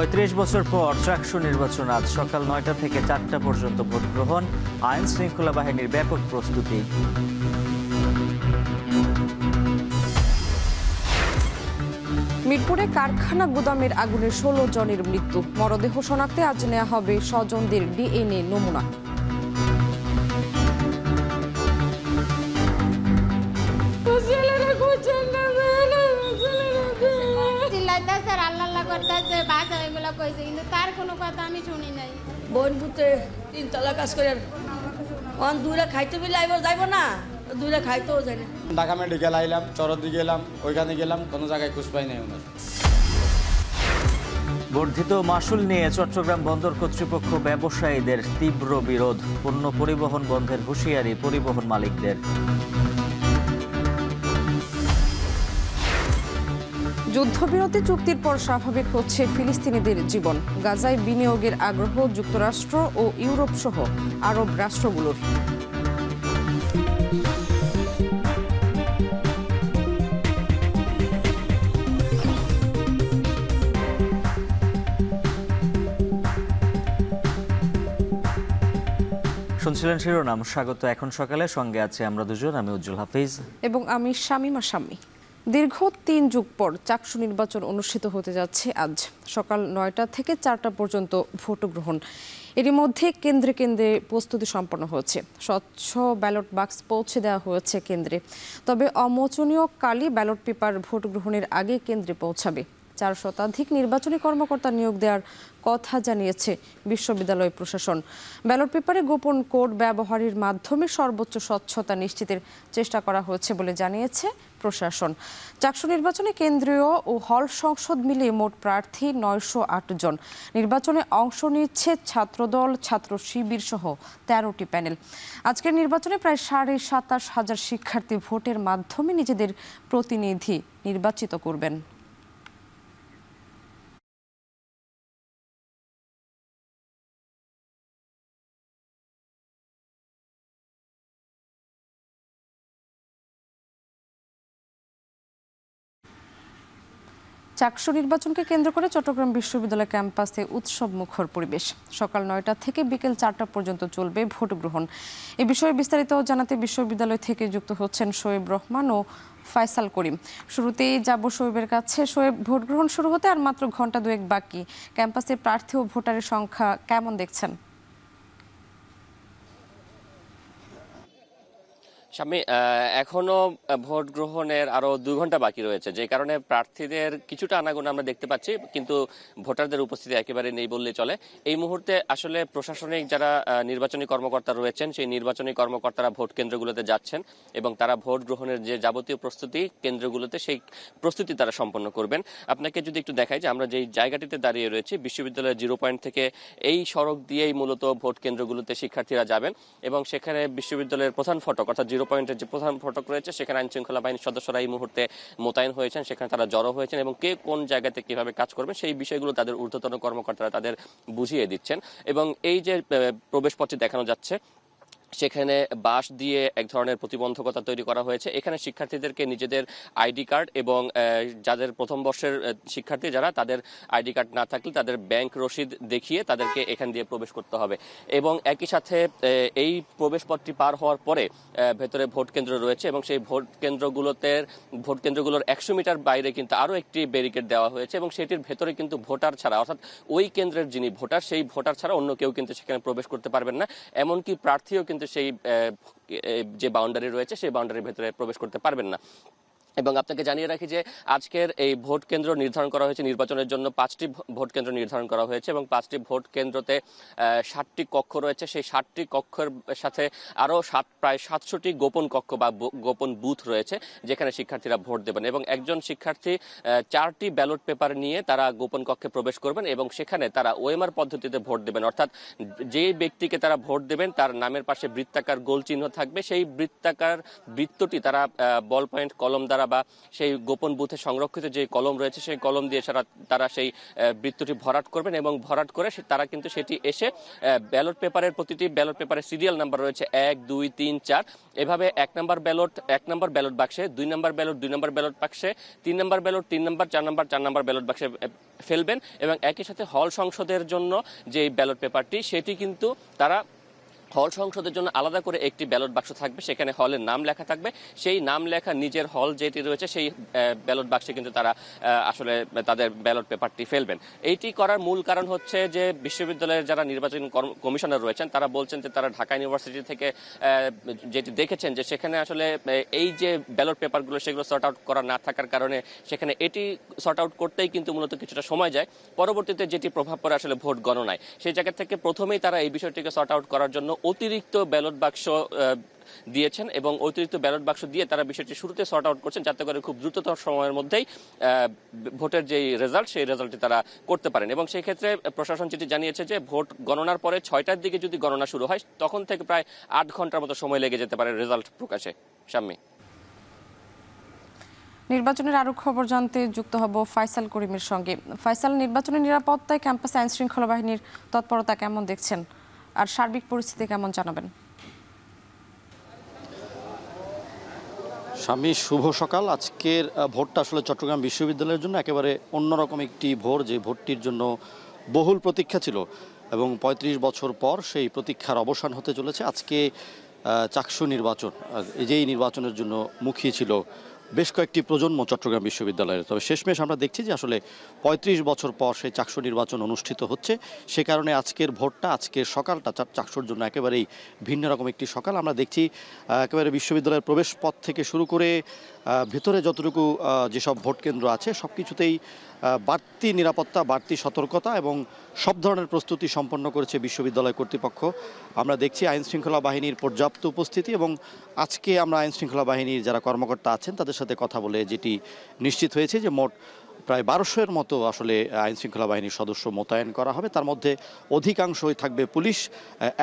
৩৫ বছর পর চাকসু নির্বাচন আজ সকাল ৯টা থেকে ৪টা পর্যন্ত ভোট গ্রহণ। আইন শৃঙ্খলা বাহিনীর ব্যাপক প্রস্তুতি। মিরপুরে কারখানা গুদামের আগুনে ১৬ জনের মৃত্যু। মরদেহ শনাক্তে আজ নেওয়া হবে স্বজনদের ডিএনএ নমুনা। তার কোনো কথা আমি শুনি নাই। বোন পুতে 3 তলা কাজ করে দূরে খাইতে বলে যাইব না, দূরে খাইতেও যায় না। ঢাকা মেডিকেল আইলাম, চরদি গেলাম, ওইখানে গেলাম, কোনো জায়গায় খুঁজ পাই নাই ওনার। বর্ধিত মাশুল নিয়ে চট্টগ্রাম বন্দর কর্তৃপক্ষ ব্যবসায়ীদের তীব্র বিরোধ। পণ্য পরিবহন বন্ধের হুঁশিয়ারি পরিবহন মালিকদের। যুদ্ধবিরতি চুক্তির পর স্বাভাবিক হচ্ছে ফিলিস্তিনিদের জীবন। গাজায় বিনিয়োগের আগ্রহ যুক্তরাষ্ট্র ও ইউরোপ সহ আরব রাষ্ট্রগুলোর। শুনছিলেন শিরোনাম। স্বাগত এখন সকালে, সঙ্গে আছে আমরা দুজন, আমি উজ্জ্বল হাফিজ এবং আমি শামীমা শাম্মী। দীর্ঘ ৩ যুগ পর চাকসু নির্বাচন অনুষ্ঠিত হতে যাচ্ছে আজ সকাল ৯টা থেকে ৪টা পর্যন্ত ভোট গ্রহণ। এরই মধ্যে কেন্দ্রে কেন্দ্রে প্রস্তুতি সম্পন্ন হয়েছে। স্বচ্ছ ব্যালট বাক্স পৌঁছে দেওয়া হয়েছে কেন্দ্রে। তবে অমোচনীয় কালি ব্যালট পেপার ভোট গ্রহণের আগে কেন্দ্রে পৌঁছাবে। ৪ শতাধিক নির্বাচনী কর্মকর্তা নিয়োগ দেওয়ার কথা জানিয়েছে বিশ্ববিদ্যালয় প্রশাসন। ব্যালট পেপারে গোপন কোড ব্যবহারের মাধ্যমে সর্বোচ্চ স্বচ্ছতা নিশ্চিতের চেষ্টা করা হয়েছে বলে জানিয়েছে প্রশাসন। চাকসু নির্বাচনে কেন্দ্রীয় ও হল সংসদ মিলিয়ে মোট প্রার্থী ৯০৮ জন। নির্বাচনে অংশ নিচ্ছে ছাত্রদল, ছাত্র শিবির সহ ১৩টি প্যানেল। আজকের নির্বাচনে প্রায় ২৭,৫০০ শিক্ষার্থী ভোটের মাধ্যমে নিজেদের প্রতিনিধি নির্বাচিত করবেন। চাকসু নির্বাচনকে কেন্দ্র করে চট্টগ্রাম বিশ্ববিদ্যালয় ক্যাম্পাসে উৎসব মুখর পরিবেশ। সকাল ৯টা থেকে বিকেল ৪টা পর্যন্ত চলবে ভোট গ্রহণ। এ বিষয়ে বিস্তারিত জানাতে বিশ্ববিদ্যালয় থেকে যুক্ত হচ্ছেন শোয়েব রহমান ও ফয়সাল করিম। শুরুতেই যাব শোয়েবের কাছে। শোয়েব, ভোট গ্রহণ শুরু হতে আর মাত্র ঘন্টা দুয়েক বাকি। ক্যাম্পাসে প্রার্থী ও ভোটারের সংখ্যা কেমন দেখছেন? স্বামী, এখনো ভোট গ্রহণের আরো 2 ঘন্টা বাকি রয়েছে, যে কারণে প্রার্থীদের কিছুটা আনাগোনা আমরা দেখতে পাচ্ছি, কিন্তু ভোটারদের উপস্থিতি একেবারে নেই বললেই চলে। এই মুহূর্তে আসলে প্রশাসনিক যারা নির্বাচনী কর্মকর্তা রয়েছেন, সেই নির্বাচনী কর্মকর্তারা ভোট কেন্দ্রগুলোতে যাচ্ছেন এবং তারা ভোট গ্রহণের যে যাবতীয় প্রস্তুতি কেন্দ্রগুলোতে, সেই প্রস্তুতি তারা সম্পন্ন করবেন। আপনাকে যদি একটু দেখাই যে আমরা যেই জায়গাটিতে দাঁড়িয়ে রয়েছি, বিশ্ববিদ্যালয়ের 0 পয়েন্ট থেকে এই সড়ক দিয়েই মূলত ভোট কেন্দ্রগুলোতে শিক্ষার্থীরা যাবেন এবং সেখানে বিশ্ববিদ্যালয়ের প্রধান ফটক অর্থাৎ 0 পয়েন্টের যে প্রধান ফটক রয়েছে, সেখানে আইন শৃঙ্খলা বাহিনীর সদস্যরা এই মুহূর্তে মোতায়েন হয়েছেন। সেখানে তারা জড়ো হয়েছেন এবং কে কোন জায়গাতে কিভাবে কাজ করবেন সেই বিষয়গুলো তাদের ঊর্ধ্বতন কর্মকর্তারা তাদের বুঝিয়ে দিচ্ছেন। এবং এই যে প্রবেশপথটি দেখানো যাচ্ছে, সেখানে বাঁশ দিয়ে এক ধরনের প্রতিবন্ধকতা তৈরি করা হয়েছে। এখানে শিক্ষার্থীদেরকে নিজেদের আইডি কার্ড এবং যাদের প্রথম বর্ষের শিক্ষার্থী যারা, তাদের আইডি কার্ড না থাকলে তাদের ব্যাংক রসিদ দেখিয়ে তাদেরকে এখান দিয়ে প্রবেশ করতে হবে। এবং একই সাথে এই প্রবেশপথটি পার হওয়ার পরে ভেতরে ভোট কেন্দ্র রয়েছে এবং সেই ভোট কেন্দ্রগুলোর 100 মিটার বাইরে কিন্তু আরও একটি ব্যারিকেড দেওয়া হয়েছে এবং সেটির ভেতরে কিন্তু ভোটার ছাড়া, অর্থাৎ ওই কেন্দ্রের যিনি ভোটার, সেই ভোটার ছাড়া অন্য কেউ কিন্তু সেখানে প্রবেশ করতে পারবেন না। এমনকি প্রার্থীও কিন্তু সেই যে বাউন্ডারি রয়েছে সেই বাউন্ডারির ভেতরে প্রবেশ করতে পারবেন না। এবং আপনাকে জানিয়ে রাখি যে আজকের এই ভোট কেন্দ্র নির্ধারণ করা হয়েছে নির্বাচনের জন্য। 5টি ভোট কেন্দ্র নির্ধারণ করা হয়েছে এবং 5টি ভোট কেন্দ্রতে 7টি কক্ষ রয়েছে। সেই 7টি কক্ষের সাথে আরও প্রায় 700টি গোপন কক্ষ বা গোপন বুথ রয়েছে, যেখানে শিক্ষার্থীরা ভোট দেবেন। এবং একজন শিক্ষার্থী 4টি ব্যালট পেপার নিয়ে তারা গোপন কক্ষে প্রবেশ করবেন এবং সেখানে তারা ওএমআর পদ্ধতিতে ভোট দেবেন, অর্থাৎ যে ব্যক্তিকে তারা ভোট দেবেন তার নামের পাশে বৃত্তাকার গোল চিহ্ন থাকবে। সেই বৃত্তটি তারা বল পয়েন্ট কলম দ্বারা করা বা সেই গোপন বুথে সংরক্ষিত যে কলম রয়েছে সেই কলম দিয়ে তারা সেই বৃত্তটি ভরাট করবেন এবং ভরাট করে তারা কিন্তু সেটি এসে ব্যালট পেপারের প্রতিটি ব্যালট পেপারের সিরিয়াল নাম্বার রয়েছে 1, 2, 3, 4 এভাবে 1 নম্বর ব্যালট বাক্সে, 2 নম্বর ব্যালট 2 নম্বর ব্যালট বাক্সে, 3 নম্বর ব্যালট 3 নম্বর, 4 নম্বর ব্যালট বাক্সে ফেলবেন এবং একই সাথে হল সংসদের জন্য যে ব্যালট পেপারটি সেটি কিন্তু তারা হল সংসদের জন্য আলাদা করে একটি ব্যালট বাক্স থাকবে, সেখানে হলের নাম লেখা থাকবে, সেই নাম লেখা নিজের হল যেটি রয়েছে সেই ব্যালট বাক্সে কিন্তু তারা আসলে তাদের ব্যালট পেপারটি ফেলবেন। এইটি করার মূল কারণ হচ্ছে যে বিশ্ববিদ্যালয়ের যারা নির্বাচন কমিশনার রয়েছেন তারা বলছেন যে তারা ঢাকা ইউনিভার্সিটি থেকে যেটি দেখেছেন যে সেখানে আসলে এই যে ব্যালট পেপারগুলো সেগুলো সর্ট আউট করা না থাকার কারণে সেখানে এটি সর্ট আউট করতেই কিন্তু মূলত কিছুটা সময় যায়, পরবর্তীতে যেটি প্রভাব পড়ে আসলে ভোট গণনায়। সেই জায়গা থেকে প্রথমেই তারা এই বিষয়টিকে সর্ট আউট করার জন্য অতিরিক্ত ব্যালট বাক্স দিয়েছেন এবং অতিরিক্ত ব্যালট বাক্স দিয়ে তারা বিষয়টি শুরুতে সর্ট আউট করছেন যাতে করে খুব দ্রুততর সময়ের মধ্যেই ভোটের যে রেজাল্ট সেই রেজাল্টটি তারা করতে পারেন। এবং সেই ক্ষেত্রে প্রশাসন যেটি জানিয়েছে যে ভোট গণনার পরে 6টার দিকে যদি গণনা শুরু হয় তখন থেকে প্রায় 8 ঘন্টার মতো সময় লেগে যেতে পারে রেজাল্ট প্রকাশে। শাম্মী, নির্বাচনের আরো খবর জানতে যুক্ত হব ফাইসাল করিমের সঙ্গে। ফাইসাল, নির্বাচনের নিরাপত্তায় ক্যাম্পাসে আইন শৃঙ্খলা বাহিনীর তৎপরতা কেমন দেখছেন আর সার্বিক পরিস্থিতি কেমন জানাবেন? স্বামী, শুভ সকাল। আজকের ভোটটা আসলে চট্টগ্রাম বিশ্ববিদ্যালয়ের জন্য একেবারে অন্যরকম একটি ভোট, যে ভোটটির জন্য বহুল প্রতীক্ষা ছিল এবং ৩৫ বছর পর সেই প্রতীক্ষার অবসান হতে চলেছে। আজকে চাকসু নির্বাচন, যেই নির্বাচনের জন্য মুখিয়ে ছিল বেশ কয়েকটি প্রজন্ম চট্টগ্রাম বিশ্ববিদ্যালয়ের, তবে শেষমেশ আমরা দেখছি যে আসলে ৩৫ বছর পর সেই চাকসু নির্বাচন অনুষ্ঠিত হচ্ছে। সে কারণে আজকের ভোটটা, আজকের সকালটা চাকসুর জন্য একেবারেই ভিন্ন রকম একটি সকাল। আমরা দেখছি একেবারে বিশ্ববিদ্যালয়ের প্রবেশ পথ থেকে শুরু করে ভেতরে যতটুকু যেসব ভোট কেন্দ্র আছে সব কিছুতেই বাড়তি নিরাপত্তা, বাড়তি সতর্কতা এবং সব ধরনের প্রস্তুতি সম্পন্ন করেছে বিশ্ববিদ্যালয় কর্তৃপক্ষ। আমরা দেখছি আইন শৃঙ্খলা বাহিনীর পর্যাপ্ত উপস্থিতি এবং আজকে আমরা আইন শৃঙ্খলা বাহিনীর যারা কর্মকর্তা আছেন তাদের সাথে কথা বলে যেটি নিশ্চিত হয়েছে যে মোট প্রায় 1200-এর মতো আসলে আইন শৃঙ্খলা বাহিনীর সদস্য মোতায়েন করা হবে। তার মধ্যে অধিকাংশই থাকবে পুলিশ,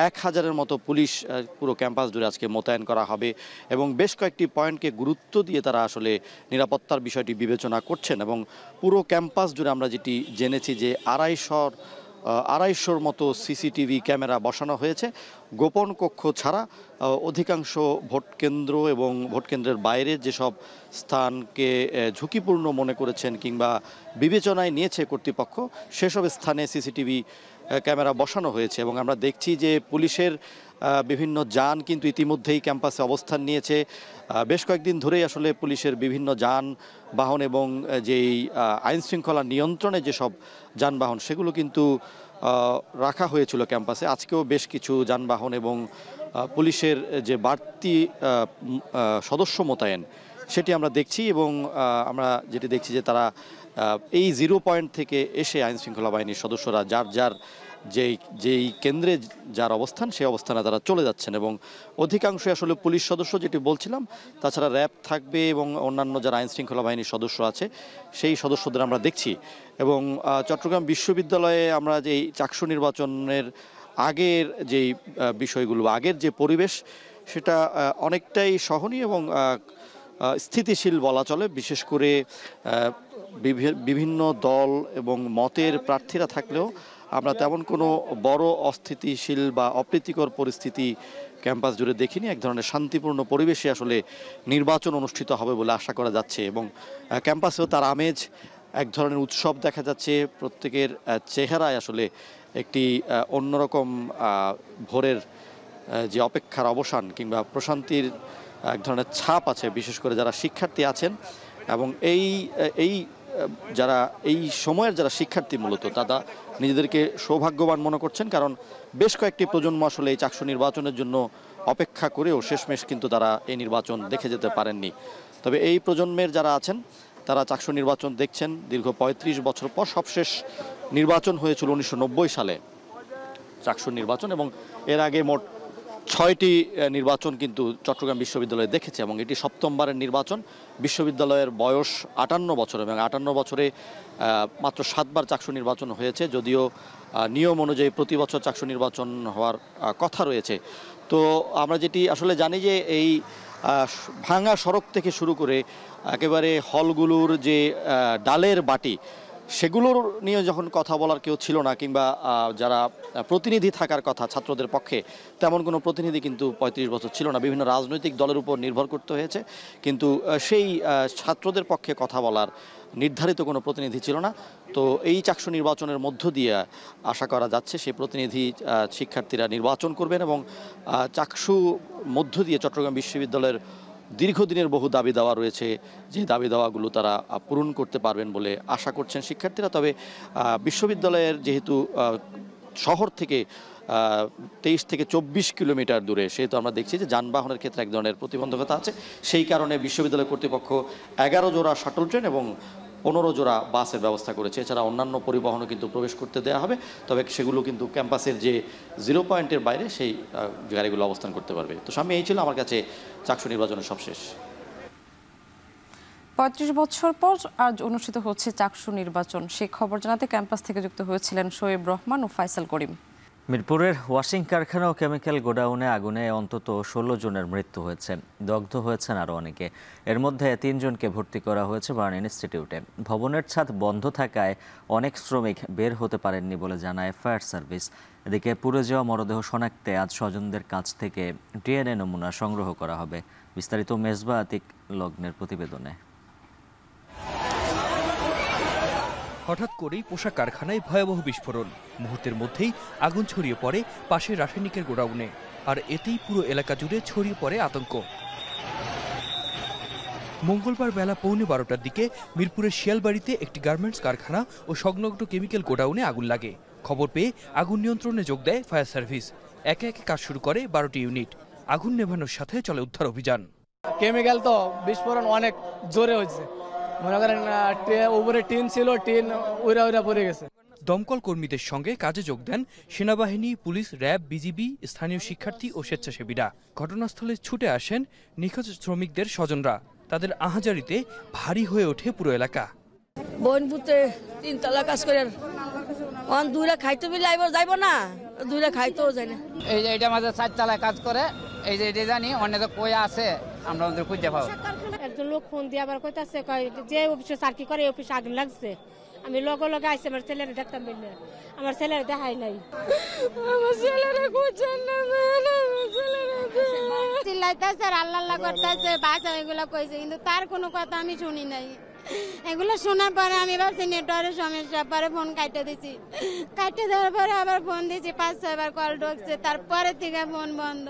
1000-এর মতো পুলিশ পুরো ক্যাম্পাস জুড়ে আজকে মোতায়েন করা হবে এবং বেশ কয়েকটি পয়েন্টকে গুরুত্ব দিয়ে তারা আসলে নিরাপত্তার বিষয়টি বিবেচনা করছেন। এবং পুরো ক্যাম্পাস জুড়ে আমরা যেটি জেনেছি যে 250-র মতো সিসিটিভি ক্যামেরা বসানো হয়েছে। গোপন কক্ষ ছাড়া অধিকাংশ ভোট কেন্দ্র এবং ভোট কেন্দ্রের বাইরের যেসব স্থানকে ঝুঁকিপূর্ণ মনে করেছেন কিংবা বিবেচনায় নিয়েছে কর্তৃপক্ষ সেসব স্থানে সিসিটিভি ক্যামেরা বসানো হয়েছে। এবং আমরা দেখছি যে পুলিশের বিভিন্ন যান কিন্তু ইতিমধ্যেই ক্যাম্পাসে অবস্থান নিয়েছে। বেশ কয়েকদিন ধরেই আসলে পুলিশের বিভিন্ন যানবাহন এবং যেই আইন শৃঙ্খলা নিয়ন্ত্রণে যেসব যানবাহন সেগুলো কিন্তু রাখা হয়েছিল ক্যাম্পাসে। আজকেও বেশ কিছু যানবাহন এবং পুলিশের যে বাড়তি সদস্য মোতায়েন সেটি আমরা দেখছি। এবং আমরা যেটি দেখছি যে তারা এই 0 পয়েন্ট থেকে এসে আইন শৃঙ্খলা বাহিনীর সদস্যরা যার যেই কেন্দ্রে যার অবস্থান সেই অবস্থানে তারা চলে যাচ্ছেন এবং অধিকাংশ আসলে পুলিশ সদস্য যেটি বলছিলাম, তাছাড়া র্যাব থাকবে এবং অন্যান্য যারা আইন শৃঙ্খলা বাহিনীর সদস্য আছে সেই সদস্যদের আমরা দেখছি। এবং চট্টগ্রাম বিশ্ববিদ্যালয়ে আমরা যেই চাকসু নির্বাচনের আগের যেই বিষয়গুলো, আগের যে পরিবেশ সেটা অনেকটাই সহনীয় এবং স্থিতিশীল বলা চলে। বিশেষ করে বিভিন্ন দল এবং মতের প্রার্থীরা থাকলেও আমরা তেমন কোনো বড় অস্থিতিশীল বা অপ্রীতিকর পরিস্থিতি ক্যাম্পাস জুড়ে দেখিনি। এক ধরনের শান্তিপূর্ণ পরিবেশে আসলে নির্বাচন অনুষ্ঠিত হবে বলে আশা করা যাচ্ছে এবং ক্যাম্পাসেও তার আমেজ, এক ধরনের উৎসব দেখা যাচ্ছে। প্রত্যেকের চেহারায় আসলে একটি অন্যরকম ভোরের যে অপেক্ষার অবসান কিংবা প্রশান্তির এক ধরনের ছাপ আছে, বিশেষ করে যারা শিক্ষার্থী আছেন এবং এই যারা এই সময়ের যারা শিক্ষার্থী মূলত তারা নিজেদেরকে সৌভাগ্যবান মনে করছেন, কারণ বেশ কয়েকটি প্রজন্ম আসলে এই চাকসু নির্বাচনের জন্য অপেক্ষা করেও শেষমেশ কিন্তু তারা এই নির্বাচন দেখে যেতে পারেননি। তবে এই প্রজন্মের যারা আছেন তারা চাকসু নির্বাচন দেখছেন দীর্ঘ ৩৫ বছর পর। সবশেষ নির্বাচন হয়েছিল 1990 সালে চাকসু নির্বাচন এবং এর আগে মোট 6টি নির্বাচন কিন্তু চট্টগ্রাম বিশ্ববিদ্যালয়ে দেখেছে এবং এটি 7মবারের নির্বাচন। বিশ্ববিদ্যালয়ের বয়স 58 বছর এবং 58 বছরে মাত্র 7বার চাকসু নির্বাচন হয়েছে, যদিও নিয়ম অনুযায়ী প্রতি বছর চাকসু নির্বাচন হওয়ার কথা রয়েছে। তো আমরা যেটি আসলে জানি যে এই ভাঙা সড়ক থেকে শুরু করে একেবারে হলগুলোর যে ডালের বাটি সেগুলোর নিয়ে যখন কথা বলার কেউ ছিল না, কিংবা যারা প্রতিনিধি থাকার কথা ছাত্রদের পক্ষে তেমন কোনো প্রতিনিধি কিন্তু ৩৫ বছর ছিল না। বিভিন্ন রাজনৈতিক দলের উপর নির্ভর করতে হয়েছে, কিন্তু সেই ছাত্রদের পক্ষে কথা বলার নির্ধারিত কোনো প্রতিনিধি ছিল না। তো এই চাকসু নির্বাচনের মধ্য দিয়ে আশা করা যাচ্ছে সেই প্রতিনিধি শিক্ষার্থীরা নির্বাচন করবেন এবং চাকসু মধ্য দিয়ে চট্টগ্রাম বিশ্ববিদ্যালয়ের দীর্ঘদিনের বহু দাবি দেওয়া রয়েছে, যে দাবি দেওয়াগুলো তারা পূরণ করতে পারবেন বলে আশা করছেন শিক্ষার্থীরা। তবে বিশ্ববিদ্যালয়ের যেহেতু শহর থেকে 23 থেকে 24 কিলোমিটার দূরে, সেহেতু আমরা দেখছি যে যানবাহনের ক্ষেত্রে এক ধরনের প্রতিবন্ধকতা আছে। সেই কারণে বিশ্ববিদ্যালয় কর্তৃপক্ষ 11 জোড়া শাটল ট্রেন এবং 15 জোড়া বাসের ব্যবস্থা করেছে। এছাড়া অন্যান্য পরিবহনও কিন্তু প্রবেশ করতে দেওয়া হবে, তবে সেগুলো কিন্তু ক্যাম্পাসের যে 0 পয়েন্টের বাইরে সেই গাড়িগুলো অবস্থান করতে পারবে। তো সামনে এই ছিল আমার কাছে চাকসু নির্বাচনের সবশেষ। ৩৫ বছর পর আজ অনুষ্ঠিত হচ্ছে চাকসু নির্বাচন। সেই খবর জানাতে ক্যাম্পাস থেকে যুক্ত হয়েছিলেন শোয়েব রহমান ও ফাইসাল করিম। মিরপুরের ওয়াশিং কারখানা ও কেমিক্যাল গোডাউনে আগুনে অন্তত 16 জনের মৃত্যু হয়েছে, দগ্ধ হয়েছেন আরও অনেকে। এর মধ্যে 3 জনকে ভর্তি করা হয়েছে বার্ন ইনস্টিটিউটে। ভবনের ছাদ বন্ধ থাকায় অনেক শ্রমিক বের হতে পারেননি বলে জানায় ফায়ার সার্ভিস। এদিকে পুড়ে যাওয়া মরদেহ শনাক্তে আজ স্বজনদের কাছ থেকে ডিএনএ নমুনা সংগ্রহ করা হবে। বিস্তারিত মেজবা আতিক লগ্নের প্রতিবেদনে। হঠাৎ করেই পোশাক কারখানায় ভয়াবহ বিস্ফোরণ। মুহূর্তের মধ্যেই আগুন ছড়িয়ে পড়ে পাশের রাসায়নিকের গোডাউনে, আর এতেই পুরো এলাকা জুড়ে ছড়িয়ে পড়ে আতঙ্ক। মঙ্গলবার বেলা 12:15টার দিকে মিরপুরের শিয়ালবাড়িতে একটি গার্মেন্টস কারখানা ও সংলগ্ন কেমিক্যাল গোডাউনে আগুন লাগে। খবর পেয়ে আগুন নিয়ন্ত্রণে যোগ দেয় ফায়ার সার্ভিস। একে একে কাজ শুরু করে 12টি ইউনিট। আগুন নেভানোর সাথে চলে উদ্ধার অভিযান। কেমিক্যাল তো বিস্ফোরণ অনেক জোরে হচ্ছে, মনে করেন উপরে টিন ছিল, টিন উড়া উড়া পড়ে গেছে। দমকল কর্মীদের সঙ্গে কাজে যোগ দেন সেনাবাহিনী, পুলিশ, র্যাব, বিজিবি, স্থানীয় শিক্ষার্থী ও স্বেচ্ছাসেবীরা। ঘটনাস্থলে ছুটে আসেন নিখোঁজ শ্রমিকদের স্বজনরা। তাদের আহাজারিতে ভারী হয়ে ওঠে পুরো এলাকা। বইনপুতে 3 তলা কাজ করে দূরে খাইতে বলে যাইব না, দূরে খাইতেও যায় না। এই যে এটা আমাদের 4 তলায় কাজ করে, এই যে এটা জানি অন্য তো কই আছে আমরা ওদের খুঁজে পাবো। একজন লোক ফোন দিয়ে আবার কইতাছে যে অফিসে সার্কি করে অফিসে আগুন লাগছে। আমি লগে লগে আইসি, আমার ছেলেরা দেখতাম বললে আমার ছেলেরা দেখাই নাই। আমার ছেলেরা খুঁজছেন না, চিল্লাইতেছে আর আল্লাহ আল্লাহ করতেছে, বাঁচা এগুলো কইছে, কিন্তু তার কোনো কথা আমি শুনি নাই। এগুলো শোনার পরে আমি ভাবছি নেটওয়ার্কের সমস্যা, পরে ফোন কাটতে দিছি। কাটতে দেওয়ার পরে আবার ফোন দিছি, 5-6 বার কল ঢুকছে, তারপরে থেকে ফোন বন্ধ।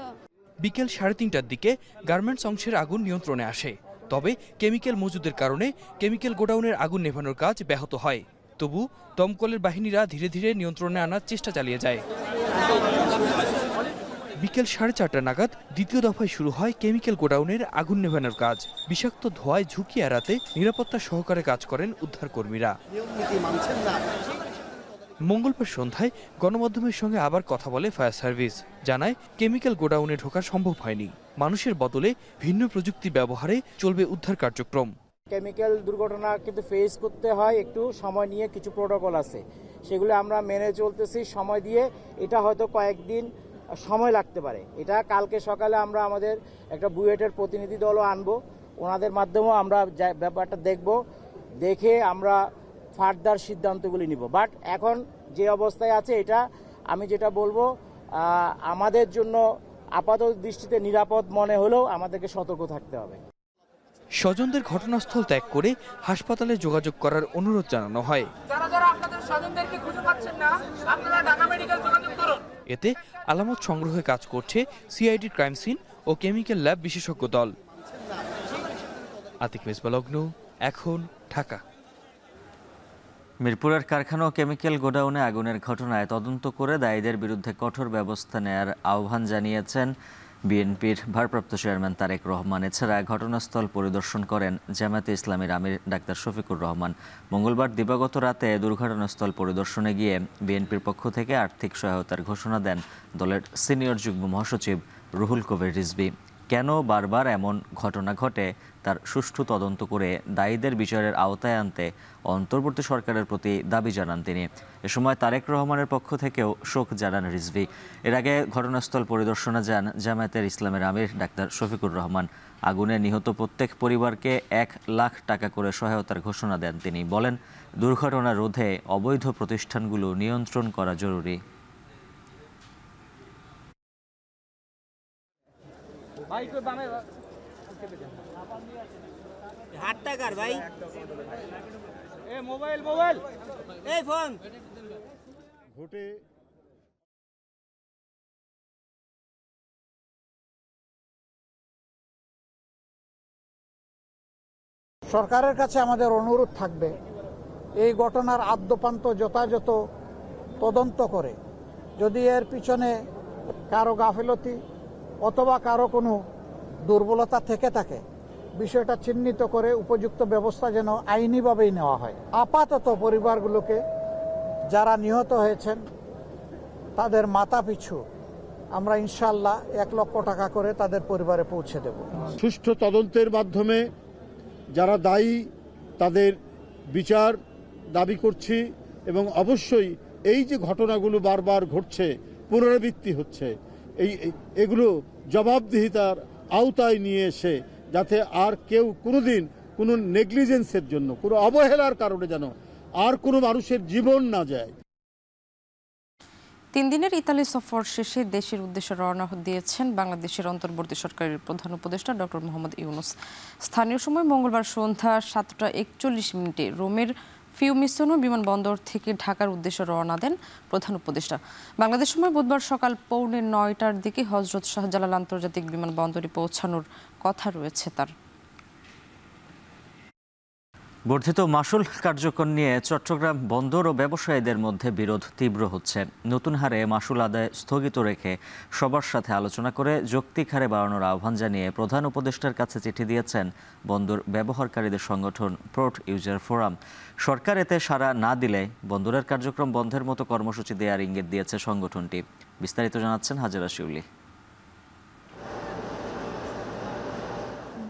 বিকেল 3:30টার দিকে গার্মেন্টস অংশের আগুন নিয়ন্ত্রণে আসে। তবে কেমিক্যাল মজুদের কারণে কেমিক্যাল গোডাউনের আগুন নেভানোর কাজ ব্যাহত হয়। তবু দমকলের বাহিনীরা ধীরে ধীরে নিয়ন্ত্রণে আনার চেষ্টা চালিয়ে যায়। বিকেল 4:30 নাগাদ দ্বিতীয় দফায় শুরু হয় কেমিক্যাল গোডাউনের আগুন নেভানোর কাজ। বিষাক্ত ধোঁয়ায় ঝুঁকি এড়াতে নিরাপত্তা সহকারে কাজ করেন উদ্ধারকর্মীরা। মঙ্গলবার সন্ধ্যায় গণমাধ্যমের সঙ্গে আবার কথা বলে ফায়ার সার্ভিস। জানায় কেমিক্যাল গোডাউনে ঢোকা সম্ভব হয়নি। মানুষের বদলে ভিন্ন প্রযুক্তি ব্যবহারে চলবে উদ্ধার কার্যক্রম। কেমিক্যাল দুর্ঘটনা কিন্তু ফেস করতে হয়, একটু সময় নিয়ে কিছু প্রোটোকল আছে, সেগুলো আমরা মেনে চলতেছি সময় দিয়ে। এটা হয়তো কয়েকদিন সময় লাগতে পারে। এটা কালকে সকালে আমরা আমাদের একটা বুয়েটের প্রতিনিধি দলও আনবো, ওনাদের মাধ্যমেও আমরা ব্যাপারটা দেখব, দেখে আমরা ফার্দার সিদ্ধান্তগুলি নিব। বাট এখন যে অবস্থায় আছে, এটা আমি যেটা বলবো, আমাদের জন্য আপাতত দৃষ্টিতে নিরাপদ মনে হলেও আমাদেরকে সতর্ক থাকতে হবে। স্বজনদের ঘটনাস্থল ত্যাগ করে হাসপাতালে যোগাযোগ করার অনুরোধ জানানো হয়। এতে আলামত সংগ্রহে কাজ করছে সিআইডি ক্রাইম সিন ও কেমিক্যাল ল্যাব বিশেষজ্ঞ দল। আতিক মেজবা লগ্ন, এখন ঢাকা। মিরপুরের কারখানা ও কেমিক্যাল গোডাউনে আগুনের ঘটনায় তদন্ত করে দায়ীদের বিরুদ্ধে কঠোর ব্যবস্থা নেয়ার আহ্বান জানিয়েছেন বিএনপির ভারপ্রাপ্ত চেয়ারম্যান তারেক রহমান। এছাড়া ঘটনাস্থল পরিদর্শন করেন জামায়াতে ইসলামীর আমির ডাক্তার শফিকুর রহমান। মঙ্গলবার দিবাগত রাতে দুর্ঘটনাস্থল পরিদর্শনে গিয়ে বিএনপির পক্ষ থেকে আর্থিক সহায়তার ঘোষণা দেন দলের সিনিয়র যুগ্ম মহাসচিব রুহুল কবির রিজভী। কেন বারবার এমন ঘটনা ঘটে তার সুষ্ঠু তদন্ত করে দায়ীদের বিচারের আওতায় আনতে অন্তর্বর্তী সরকারের প্রতি দাবি জানান তিনি। এ সময় তারেক রহমানের পক্ষ থেকেও শোক জানান রিজভী। এর আগে ঘটনাস্থল পরিদর্শনে যান জামায়াতের ইসলামের আমির ডাক্তার শফিকুর রহমান। আগুনে নিহত প্রত্যেক পরিবারকে 1 লাখ টাকা করে সহায়তার ঘোষণা দেন তিনি। বলেন, দুর্ঘটনা রোধে অবৈধ প্রতিষ্ঠানগুলো নিয়ন্ত্রণ করা জরুরি। সরকারের কাছে আমাদের অনুরোধ থাকবে, এই ঘটনার আদ্যপান্ত যথাযথ তদন্ত করে যদি এর পিছনে কারো গাফিলতি অথবা কারো কোনো দুর্বলতা থেকে থাকে, বিষয়টা চিহ্নিত করে উপযুক্ত ব্যবস্থা যেন আইনিভাবেই নেওয়া হয়। আপাতত পরিবারগুলোকে যারা নিহত হয়েছেন তাদের মাথা পিছু আমরা ইনশাল্লাহ 1 লক্ষ টাকা করে তাদের পরিবারে পৌঁছে দেব। সুষ্ঠু তদন্তের মাধ্যমে যারা দায়ী তাদের বিচার দাবি করছি এবং অবশ্যই এই যে ঘটনাগুলো বারবার ঘটছে, পুনরাবৃত্তি হচ্ছে, এগুলো জবাবদিহিতার আওতায় নিয়ে এসে যাতে আর কেউ কোনোদিন কোনো নেগলিজেন্সের জন্য, কোনো অবহেলার কারণে যেন আর কোনো মানুষের জীবন না যায়। 3 দিনের ইতালি সফর শেষে দেশের উদ্দেশ্যে রওনা দিয়েছেন বাংলাদেশের অন্তর্বর্তী সরকারের প্রধান উপদেষ্টা ডক্টর মোহাম্মদ ইউনূস। স্থানীয় সময় মঙ্গলবার সন্ধ্যা 7টা 41 রোমের ফিউমিসোনো বিমানবন্দর থেকে ঢাকার উদ্দেশ্যে রওনা দেন প্রধান উপদেষ্টা। বাংলাদেশ সময় বুধবার সকাল 8:45টার দিকে হজরত শাহজালাল আন্তর্জাতিক বিমানবন্দরে পৌঁছানোর কথা রয়েছে তার। বর্ধিত মাশুল কার্যক্রম নিয়ে চট্টগ্রাম বন্দর ও ব্যবসায়ীদের মধ্যে বিরোধ তীব্র হচ্ছে। নতুন হারে মাশুল আদায় স্থগিত রেখে সবার সাথে আলোচনা করে যৌক্তিক হারে বাড়ানোর আহ্বান জানিয়ে প্রধান উপদেষ্টার কাছে চিঠি দিয়েছেন বন্দর ব্যবহারকারীদের সংগঠন পোর্ট ইউজার ফোরাম। সরকার এতে সাড়া না দিলে বন্দরের কার্যক্রম বন্ধের মতো কর্মসূচি দেওয়ার ইঙ্গিত দিয়েছে সংগঠনটি। বিস্তারিত জানাচ্ছেন হাজেরা শিউলি।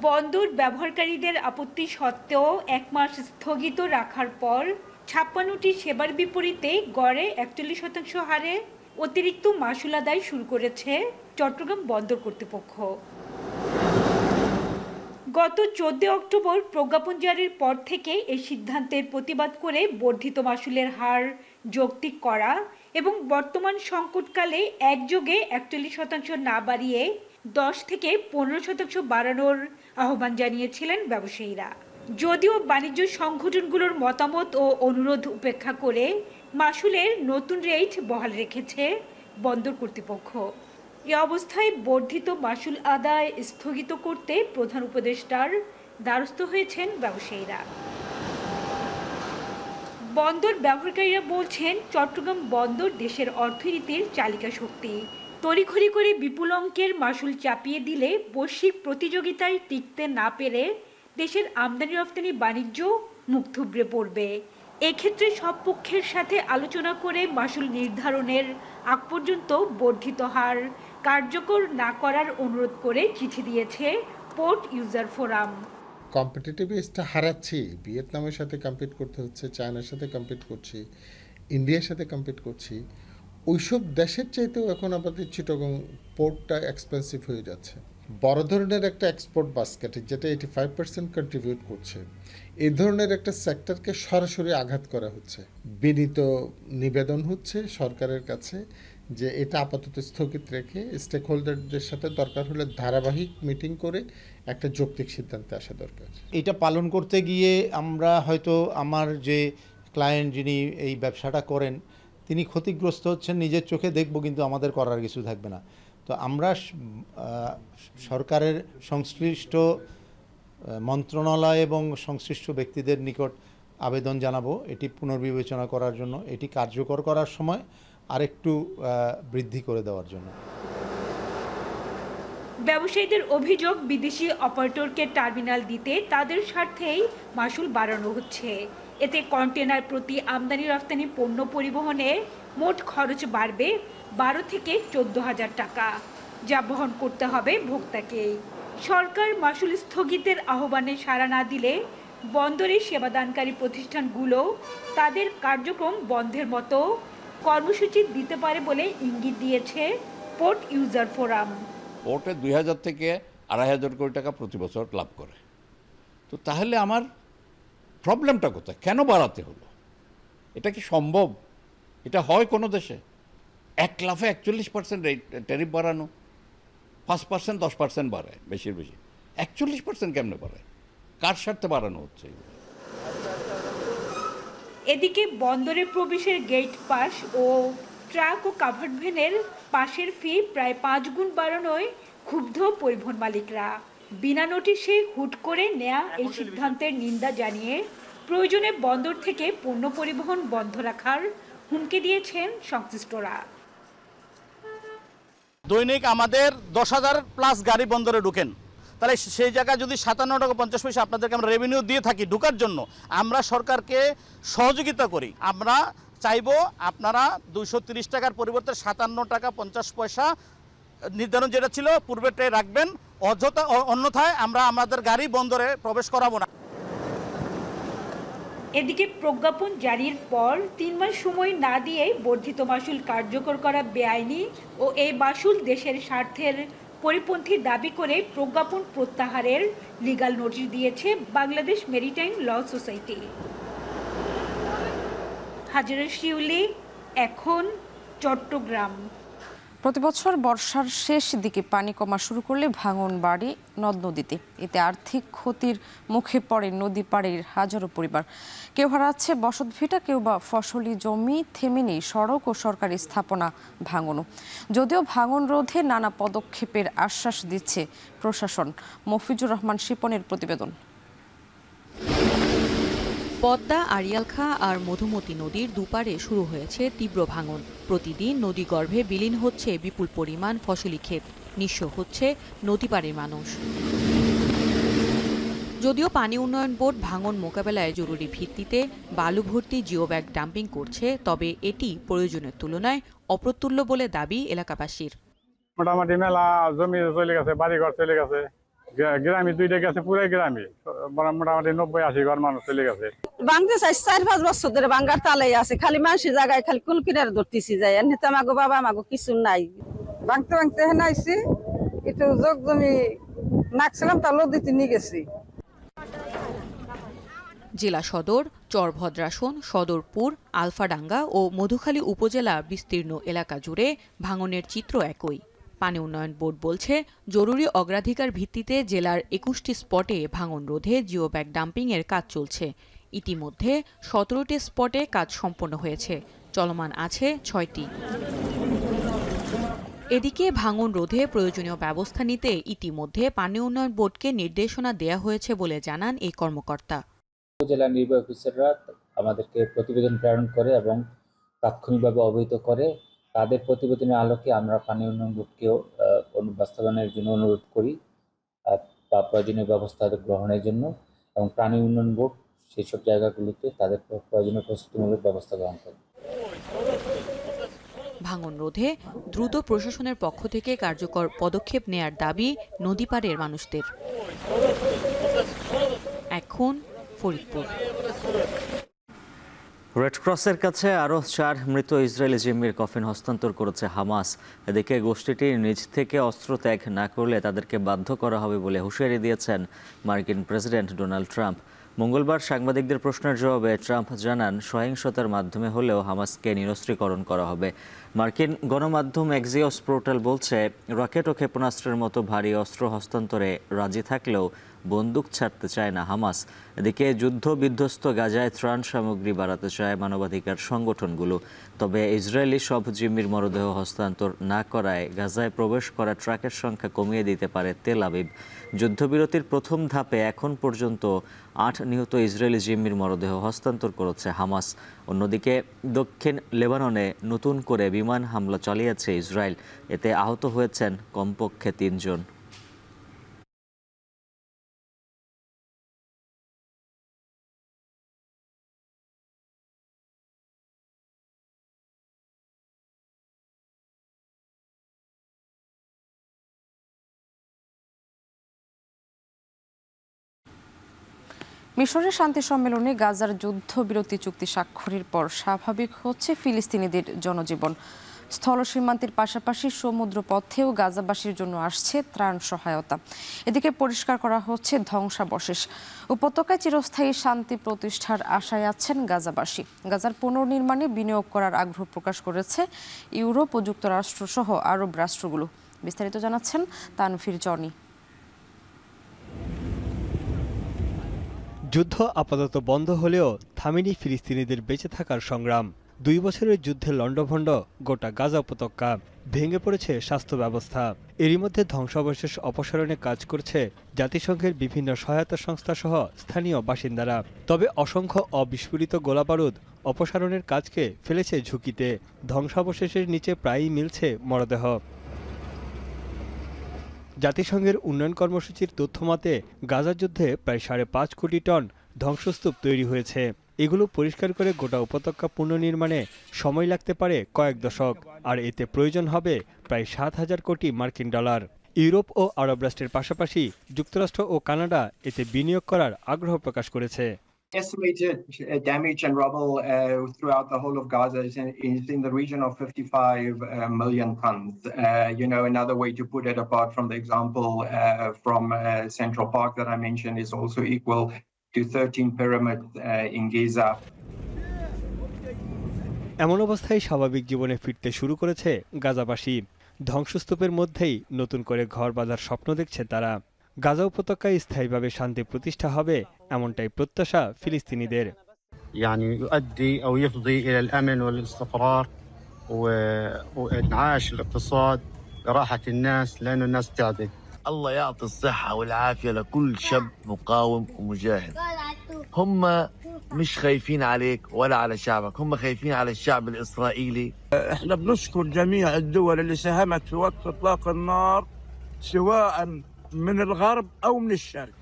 বন্দর ব্যবহারকারীদের আপত্তি সত্ত্বেও 1 মাস স্থগিত রাখার পর 56টি সেবার বিপরীতে গড়ে 41% হারে অতিরিক্ত মাশুল আদায় শুরু করেছে চট্টগ্রাম বন্দর কর্তৃপক্ষ। গত 14 অক্টোবর প্রজ্ঞাপন জারির পর থেকে এই সিদ্ধান্তের প্রতিবাদ করে বর্ধিত মাশুলের হার যৌক্তিক করা এবং বর্তমান সংকটকালে একযোগে 41% না বাড়িয়ে 10 থেকে 15% বাড়ানোর আহ্বান জানিয়েছিলেন ব্যবসায়ীরা। যদিও বাণিজ্য সংগঠনগুলোর মতামত ও অনুরোধ উপেক্ষা করে মাশুলের নতুন রেট বহাল রেখেছে বন্দর কর্তৃপক্ষ। এ অবস্থায় বর্ধিত মাশুল আদায় স্থগিত করতে প্রধান উপদেষ্টার দ্বারস্থ হয়েছেন ব্যবসায়ীরা। বন্দর ব্যবহারকারীরা বলছেন, চট্টগ্রাম বন্দর দেশের অর্থনীতির চালিকা শক্তি। তড়িঘড়ি করে বিপুল অঙ্কের মাশুল চাপিয়ে দিলে বৈশ্বিক প্রতিযোগিতায় টিকতে না পেরে দেশের আমদানি রপ্তানি বাণিজ্য মুখ থুবড়ে পড়বে। এক্ষেত্রে সব পক্ষের সাথে আলোচনা করে মাশুল নির্ধারণের আগ পর্যন্ত বর্ধিত হার কার্যকর না করার অনুরোধ করে চিঠি দিয়েছে পোর্ট ইউজার ফোরাম। কম্পিটিটিভ এজটা হারাচ্ছি, ভিয়েতনামের সাথে কম্পিট করতে হচ্ছে, চায়নার সাথে কম্পিট করছি, ইন্ডিয়ার সাথে কম্পিট করছি। ওইসব দেশের চাইতেও এখন আমাদের চিটাগং পোর্টটা এক্সপেন্সিভ হয়ে যাচ্ছে। বড় ধরনের একটা এক্সপোর্ট বাস্কেট যেটা 85% কন্ট্রিবিউট করছে, এই ধরনের একটা সেক্টরকে সরাসরি আঘাত করা হচ্ছে। বিনীত নিবেদন হচ্ছে সরকারের কাছে যে এটা আপাতত স্থগিত রেখে স্টেক হোল্ডারদের সাথে দরকার হলে ধারাবাহিক মিটিং করে একটা যৌক্তিক সিদ্ধান্তে আসা দরকার। এটা পালন করতে গিয়ে আমরা হয়তো আমার যে ক্লায়েন্ট যিনি এই ব্যবসাটা করেন তিনি ক্ষতিগ্রস্ত হচ্ছেন, নিজের চোখে দেখব, কিন্তু আমাদের করার কিছু থাকবে না। তো আমরা সরকারের সংশ্লিষ্ট মন্ত্রণালয় এবং সংশ্লিষ্ট ব্যক্তিদের নিকট আবেদন জানাবো এটি পুনর্বিবেচনা করার জন্য, এটি কার্যকর করার সময় আরেকটু বৃদ্ধি করে দেওয়ার জন্য। ব্যবসায়ীদের অভিযোগ, বিদেশি অপারেটরকে টার্মিনাল দিতে তাদের স্বার্থেই মাশুল বাড়ানো হচ্ছে। এতে কন্টেনার প্রতি আমদানি রপ্তানি পণ্য পরিবহনে মোট খরচ বাড়বে 12 থেকে 14,000 টাকা। যা বহন করতে হবে ভোক্তাকে। সরকার মাসুল স্থগিতের আহ্বানে সাড়া না দিলে বন্দরে সেবাদানকারী প্রতিষ্ঠানগুলো তাদের কার্যক্রম বন্ধের মতো কর্মসূচি দিতে পারে বলে ইঙ্গিত দিয়েছে পোর্ট ইউজার ফোরাম। পোর্টে ২,০০০ থেকে ২,৫০০ কোটি টাকা প্রতি বছর লাভ করে। তো তাহলে আমার প্রবলেমটা কোথায়? কেন বাড়াতে হলো? এটা কি সম্ভব? এটা হয় কোনো দেশে? এক লাফে ৪১% ট্যারিফ বাড়ানো, ৫%, 10% বাড়ায় বেশির বেশি, ৪১% কেমনে বাড়ায়? কার স্বার্থে বাড়ানো হচ্ছে? এদিকে বন্দরে প্রবেশের গেট পাস ও ট্রাক ও কাভার্ড ভ্যানের পাশের ফি প্রায় ৫ গুণ বাড়ানোয় ক্ষুব্ধ পরিবহন মালিকরা। বিনা নোটিশে হুট করে নেয়া এই সিদ্ধান্তের নিন্দা জানিয়ে প্রয়োজনে বন্দর থেকে পণ্য পরিবহন বন্ধ রাখার হুমকি দিয়েছেন সংশ্লিষ্টরা। দৈনিক আমাদের ১০,০০০ প্লাস গাড়ি বন্দরে ঢুকেন, তাহলে সেই জায়গায় যদি ৫৭ টাকা ৫০ পয়সা আপনাদেরকে আমরা রেভিনিউ দিয়ে থাকি ঢুকার জন্য, আমরা সরকারকে সহযোগিতা করি। আমরা চাইবো আপনারা ২৩০ টাকার পরিবর্তে ৫৭ টাকা ৫০ পয়সা নির্ধারণ যেটা ছিল পূর্বেটাই রাখবেন, অন্যথায় আমরা আমাদের গাড়ি বন্দরে প্রবেশ করাবো না। এদিকে প্রজ্ঞাপন জারির পর ৩ মাস সময় না দিয়ে বর্ধিত মাসুল কার্যকর করা বেআইনি ও এই মাসুল দেশের স্বার্থের পরিপন্থী দাবি করে প্রজ্ঞাপন প্রত্যাহারের লিগ্যাল নোটিশ দিয়েছে Bangladesh maritime law society. Hazra Shiuli, এখন, চট্টগ্রাম। প্রতিবছর বর্ষার শেষ দিকে পানি কমা শুরু করলে ভাঙন বাড়ে নদ নদীতে। এতে আর্থিক ক্ষতির মুখে পড়ে নদী পাড়ের হাজারো পরিবার। কেউ হারাচ্ছে বসতভিটা, কেউ বা ফসলি জমি, থেমে নেই সড়ক ও সরকারি স্থাপনা ভাঙনও। যদিও ভাঙন রোধে নানা পদক্ষেপের আশ্বাস দিচ্ছে প্রশাসন। মফিজুর রহমান শিপনের প্রতিবেদন। পদ্মা, আড়িয়ালখা আর মধুমতি নদীর দুপারে শুরু হয়েছে তীব্র ভাঙন। প্রতিদিন নদীগর্ভে বিলীন হচ্ছে বিপুল পরিমাণ ফসলি ক্ষেত, নিঃস্ব হচ্ছে নদীপাড়ের মানুষ। যদিও পানি উন্নয়ন বোর্ড ভাঙন মোকাবেলায় জরুরি ভিত্তিতে বালু ভর্তি জিওব্যাগ ডাম্পিং করছে, তবে এটি প্রয়োজনের তুলনায় অপ্রতুল্য বলে দাবি এলাকাবাসীর। মোটামুটি মেলা জমি চলে গেছে, বাড়িঘর চলে গেছে, গ্রামে 2টা গেছে, পুরো গ্রামে মোটামুটি 90-80 ঘর মানুষ চলে গেছে। বাংলাদেশ 4-5 বছর ধরে বাঙ্গার তালাই আছে, খালি মানুষের জায়গায় খালি কুল কিনারে ধরতেছি যায়। এমনি তো আমাগো বাবা আমাগো কিছু নাই, ভাঙতে ভাঙতে হেন আইছি, একটু যোগ জমি নাকছিলাম তা লদিতে নিয়ে গেছি। জেলা সদর, চরভদ্রাসন, সদরপুর, আলফাডাঙ্গা ও মধুখালী উপজেলা বিস্তীর্ণ এলাকা জুড়ে ভাঙনের চিত্র একই। পানি উন্নয়ন বোর্ড বলছে, জরুরি অগ্রাধিকার ভিত্তিতে জেলার 21টি স্পটে ভাঙন রোধে জিওব্যাগ ডাম্পিংয়ের কাজ চলছে। ইতিমধ্যে 17টি স্পটে কাজ সম্পন্ন হয়েছে, চলমান আছে 6টি। এদিকে ভাঙন রোধে প্রয়োজনীয় ব্যবস্থা নিতে ইতিমধ্যে পানি উন্নয়ন বোর্ডকে নির্দেশনা দেয়া হয়েছে বলে জানান এই কর্মকর্তা। জেলা নির্বাহী অফিসাররা আমাদেরকে প্রতিবেদন প্রেরণ করে এবং তাৎক্ষণিকভাবে অবহিত করে। তাদের প্রতিবেদনের আলোকে আমরা পানি উন্নয়ন বোর্ডকেও বাস্তবায়নের জন্য অনুরোধ করি বা প্রয়োজনীয় ব্যবস্থা গ্রহণের জন্য, এবং পানি উন্নয়ন বোর্ড সেই সব জায়গাগুলোতে তাদের প্রয়োজনীয় প্রস্তুতিমূলক ব্যবস্থা গ্রহণ করে। ভাঙন রোধে দ্রুত প্রশাসনের পক্ষ থেকে কার্যকর পদক্ষেপ নেয়ার দাবি নদীপাড়ের মানুষদের। এখন ফরিদপুর। রেডক্রসের কাছে আরও 4 মৃত ইসরায়েলি জিম্মির কফিন হস্তান্তর করেছে হামাস। এদিকে গোষ্ঠীটি নিজ থেকে অস্ত্র ত্যাগ না করলে তাদেরকে বাধ্য করা হবে বলে হুঁশিয়ারি দিয়েছেন মার্কিন প্রেসিডেন্ট ডোনাল্ড ট্রাম্প। মঙ্গলবার সাংবাদিকদের প্রশ্নের জবাবে ট্রাম্প জানান, সহিংসতার মাধ্যমে হলেও হামাসকে নিরস্ত্রীকরণ করা হবে। মার্কিন গণমাধ্যম এক্সিওস পোর্টাল বলছে, রকেট ও ক্ষেপণাস্ত্রের মতো ভারী অস্ত্র হস্তান্তরে রাজি থাকলেও বন্দুক ছাড়তে চায় না হামাস। এদিকে যুদ্ধ বিধ্বস্ত গাজায় ত্রাণ সামগ্রী বাড়াতে চায় মানবাধিকার সংগঠনগুলো। তবে ইসরায়েলি সব জিম্মির মরদেহ হস্তান্তর না করায় গাজায় প্রবেশ করা ট্রাকের সংখ্যা কমিয়ে দিতে পারে তেল আবিব। যুদ্ধবিরতির প্রথম ধাপে এখন পর্যন্ত 8 নিহত ইসরায়েলি জিম্মির মরদেহ হস্তান্তর করেছে হামাস। অন্যদিকে দক্ষিণ লেবাননে নতুন করে বিমান হামলা চালিয়েছে ইসরায়েল। এতে আহত হয়েছেন কমপক্ষে 3 জন। মিশরের শান্তি সম্মেলনে গাজার যুদ্ধবিরতি চুক্তি স্বাক্ষরের পর স্বাভাবিক হচ্ছে ফিলিস্তিনিদের জনজীবন। স্থল সীমান্তের পাশাপাশি সমুদ্র পথেও গাজাবাসীর জন্য আসছে ত্রাণ সহায়তা। এদিকে পরিষ্কার করা হচ্ছে ধ্বংসাবশেষ। উপত্যকায় চিরস্থায়ী শান্তি প্রতিষ্ঠার আশায় আছেন গাজাবাসী। গাজার পুনর্নির্মাণে বিনিয়োগ করার আগ্রহ প্রকাশ করেছে ইউরোপ ও যুক্তরাষ্ট্র সহ আরব রাষ্ট্রগুলো। বিস্তারিত জানাচ্ছেন তানভীর জনি। যুদ্ধ আপাতত বন্ধ হলেও থামেনি ফিলিস্তিনিদের বেঁচে থাকার সংগ্রাম। 2 বছরের যুদ্ধে লণ্ডভণ্ড গোটা গাজা উপত্যকা, ভেঙে পড়েছে স্বাস্থ্য ব্যবস্থা। এরই মধ্যে ধ্বংসাবশেষ অপসারণে কাজ করছে জাতিসংঘের বিভিন্ন সহায়তা সংস্থা সহ স্থানীয় বাসিন্দারা। তবে অসংখ্য অবিস্ফোরিত গোলাবারুদ অপসারণের কাজকে ফেলেছে ঝুঁকিতে। ধ্বংসাবশেষের নিচে প্রায়ই মিলছে মরদেহ। জাতিসংঘের উন্নয়ন কর্মসূচির তথ্যমতে গাজা যুদ্ধে প্রায় 5.5 কোটি টন ধ্বংসস্তূপ তৈরি হয়েছে। এগুলো পরিষ্কার করে গোটা উপত্যকা পুনর্নির্মাণে সময় লাগতে পারে কয়েক দশক, আর এতে প্রয়োজন হবে প্রায় 7,000 কোটি মার্কিন ডলার। ইউরোপ ও আরব রাষ্ট্রের পাশাপাশি যুক্তরাষ্ট্র ও কানাডা এতে বিনিয়োগ করার আগ্রহ প্রকাশ করেছে। Estimated damage and rubble throughout the whole of Gaza is in the region of 55 million tons. Another way to put it, apart from the example from Central Park that I mentioned, is also equal to 13 pyramids in Giza. এমন অবস্থায় স্বাভাবিক জীবনে ফিরতে শুরু করেছে গাজাবাসী। ধ্বংসস্তূপের মধ্যেই নতুন করে ঘর বাঁধার স্বপ্ন দেখছে তারা। গাজা উপত্যকায় স্থায়ীভাবে শান্তি প্রতিষ্ঠা হবে এমনটাই প্রত্যাশা ফিলিস্তিনিদের। يؤدي أو يفضي إلى الأمن والاستقرار وإنعاش الاقتصاد لراحة الناس لأن الناس تعبت. الله يعطي الصحة والعافية لكل شاب مقاوم ومجاهد. هم مش خايفين عليك ولا على شعبك، هم خايفين على الشعب الإسرائيلي. احنا بنشكر جميع الدول اللي ساهمت في وقف إطلاق النار سواء من الغرب أو من الشرق.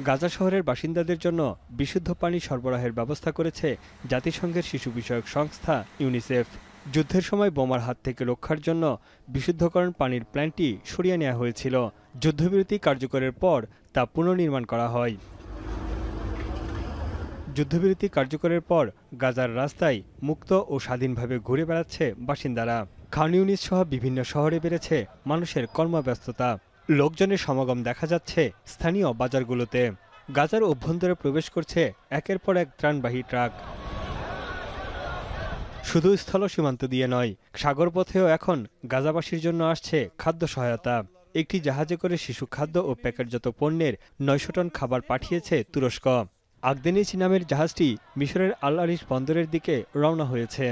গাজা শহরের বাসিন্দাদের জন্য বিশুদ্ধ পানি সরবরাহের ব্যবস্থা করেছে জাতিসংঘের শিশু বিষয়ক সংস্থা ইউনিসেফ। যুদ্ধের সময় বোমার হাত থেকে রক্ষার জন্য বিশুদ্ধকরণ পানির প্ল্যান্টটি সরিয়ে নেওয়া হয়েছিল। যুদ্ধবিরতি কার্যকরের পর তা পুনর্নির্মাণ করা হয়। যুদ্ধবিরতি কার্যকরের পর গাজার রাস্তায় মুক্ত ও স্বাধীনভাবে ঘুরে বেড়াচ্ছে বাসিন্দারা। খান ইউনিস সহ বিভিন্ন শহরে বেড়েছে মানুষের কর্মব্যস্ততা। লোকজনের সমাগম দেখা যাচ্ছে স্থানীয় বাজারগুলোতে। গাজার অভ্যন্তরে প্রবেশ করছে একের পর এক ত্রাণবাহী ট্রাক। শুধু স্থল সীমান্ত দিয়ে নয়, সাগরপথেও এখন গাজাবাসীর জন্য আসছে খাদ্য সহায়তা। একটি জাহাজে করে শিশু খাদ্য ও প্যাকেটজাত পণ্যের 900 টন খাবার পাঠিয়েছে তুরস্ক। আকদেনিচ নামের জাহাজটি মিশরের আল আরিশ বন্দরের দিকে রওনা হয়েছে।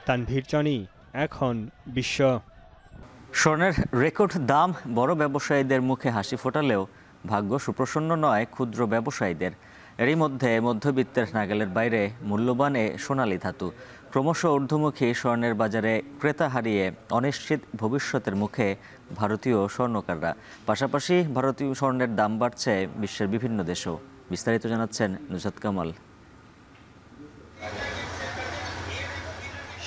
তানভীর জনি, এখন বিশ্ব। স্বর্ণের রেকর্ড দাম বড় ব্যবসায়ীদের মুখে হাসি ফোটালেও ভাগ্য সুপ্রসন্ন নয় ক্ষুদ্র ব্যবসায়ীদের। এরই মধ্যে মধ্যবিত্তের নাগালের বাইরে মূল্যবান এ সোনালী ধাতু। ক্রমশ ঊর্ধ্বমুখী স্বর্ণের বাজারে ক্রেতা হারিয়ে অনিশ্চিত ভবিষ্যতের মুখে ভারতীয় স্বর্ণকাররা। পাশাপাশি ভারতীয় স্বর্ণের দাম বাড়ছে বিশ্বের বিভিন্ন দেশেও। বিস্তারিত জানাচ্ছেন নুসরাত কামাল।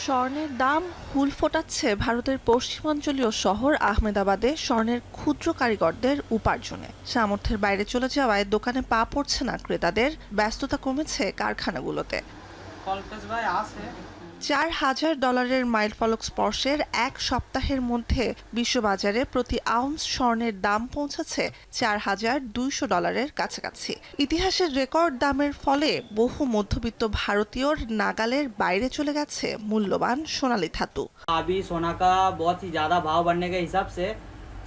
স্বর্ণের দাম হুল ফোটাচ্ছে ভারতের পশ্চিমাঞ্চলীয় শহর আহমেদাবাদে স্বর্ণের ক্ষুদ্র কারিগরদের উপার্জনে। সামর্থ্যের বাইরে চলে যাওয়ায় দোকানে পা পড়ছে না ক্রেতাদের, ব্যস্ততা কমেছে কারখানাগুলোতে। $4,000 মাইলফলক স্পর্শের এক সপ্তাহের মধ্যে বিশ্ববাজারে প্রতি আউন্স স্বর্ণের দাম পৌঁছেছে $4,200 কাছাকাছি। ইতিহাসের রেকর্ড দামের ফলে বহু মধ্যবিত্ত ভারতীয়র নাগালের বাইরে চলে গেছে মূল্যবান সোনালী ধাতু। अभी सोना का बहुत ही ज़्यादा भाव बढ़ने के हिसाब से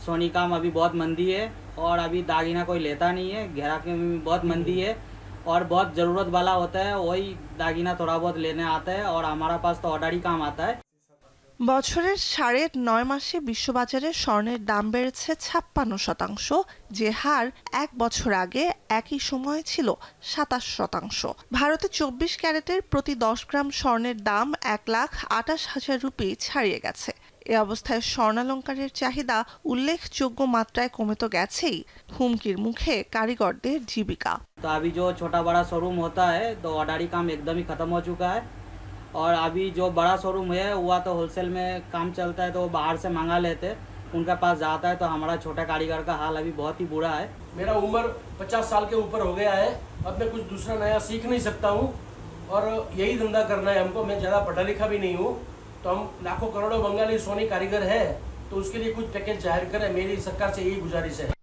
सोनी का अभी बहुत मंदी है और अभी दागिना कोई लेता नहीं है। ग्राहक में भी बहुत मंदी है और बहुत ज़रूरत वाला होता है वही दागिना थोड़ा बहुत लेने आता है और हमारा पास तो ऑर्डर ही काम आता है। বছরের 9.5 মাসে বিশ্ববাজারে স্বর্ণের দাম বেড়েছে 56%, যে হার এক বছর আগে একই সময় ছিল 27%। ভারতে 24 ক্যারেটের প্রতি 10 গ্রাম স্বর্ণের দাম 1,28,000 রুপি ছাড়িয়ে গেছে। এ অবস্থায় স্বর্ণালঙ্কারের চাহিদা উল্লেখযোগ্য মাত্রায় কমে তো গেছেই, হুমকির মুখে কারিগরদের জীবিকা। तो अभी जो छोटा बड़ा शोरूम होता है तो ऑर्डर ही काम एकदम ही खत्म हो चुका है और अभी जो बड़ा शोरूम है हुआ तो होलसेल में काम चलता है तो बाहर से मंगा लेते उनका पास जाता है तो हमारा छोटा कारीगर का हाल अभी बहुत ही बुरा है। मेरा उम्र 50 साल के ऊपर हो गया है, अब मैं कुछ दूसरा नया सीख नहीं सकता हूँ और यही धंधा करना है हमको। मैं ज़्यादा पढ़ा लिखा भी नहीं हूँ, तो हम लाखों करोड़ों बंगाली सोनी कारीगर हैं, तो उसके लिए कुछ पैकेज जाहिर करें, मेरी सरकार से यही गुजारिश है।